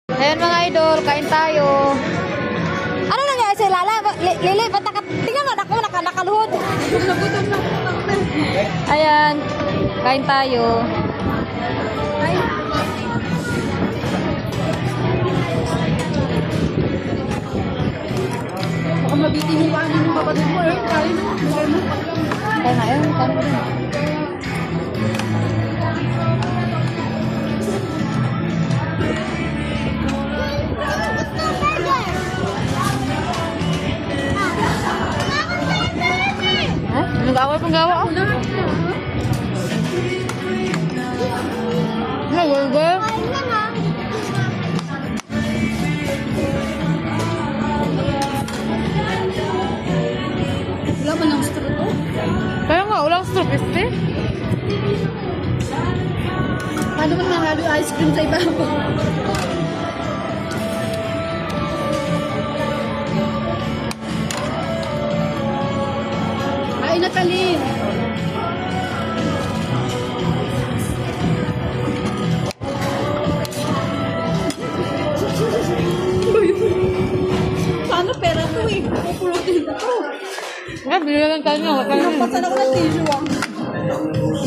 Ayan mga idol, kain tayo. Ano nangyari sa Lala? Lili, ba't tingnan nga ako, nakaluhod. Ayan, kain tayo. Ay. Baka mabitin yung kanin ng kapatid mo. Kain mo. Kaya ngayon, kain mo rin. Ha? Panggawa. Nagulga. Wala ba ng straw to? Kaya nga, ulang strop este. Paano man mahalo ice cream sa ibabaw? Ay, Natalie! Paano pera to eh? Pupulutin ko. Nga, binila lang tayo. Napasan ako ng tissue ah.